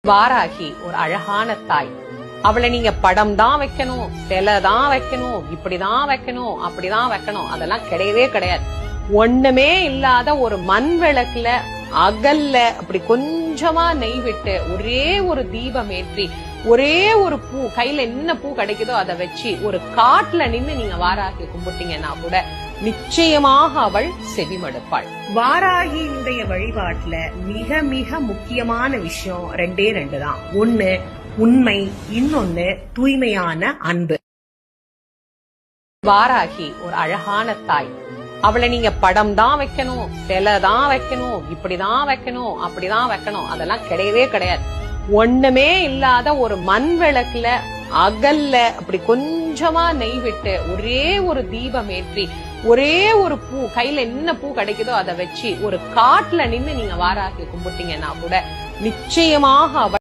வாராகி ஒரு அழகான தாய். அவளை நீங்க படம் தான் வைக்கணும், சிலை தான் வைக்கணும், இப்படிதான் வைக்கணும், அப்படிதான் வைக்கணும், அதெல்லாம் கிடையவே கிடையாது. ஒண்ணுமே இல்லாத ஒரு மண் விளக்குல அகல்ல அப்படி கொஞ்சமா நெய் விட்டு ஒரே ஒரு தீபம் ஏற்றி ஒரே ஒரு பூ, கையில என்ன பூ கிடைக்குதோ அதை வச்சு ஒரு காட்டுல நின்னு நீங்க வாராகி கும்பிட்டீங்கன்னா கூட நிச்சயமாக அவள் செவிமடுப்பாள். வாராகியினுடைய வழிபாட்டுல மிக மிக முக்கியமான விஷயம் ரெண்டே தான். ஒண்ணு உண்மை, இன்னொன்னு தூய்மையான அன்பு. வாராகி ஒரு அழகான தாய். அவளை நீங்க படம் தான் வைக்கணும், சிலை தான் வைக்கணும், இப்படிதான் வைக்கணும், அப்படிதான் வைக்கணும், அதெல்லாம் கிடையவே கிடையாது. ஒண்ணுமே இல்லாத ஒரு மண் விளக்குல அகல்ல அப்படி கொஞ்சமா நெய் விட்டு ஒரே ஒரு தீபம் ஏற்றி ஒரே ஒரு பூ, கையில என்ன பூ கிடைக்குதோ அதை வச்சு ஒரு காட்டுல நின்னு நீங்க வாராகி கும்பிட்டீங்கன்னா கூட நிச்சயமாக அவள்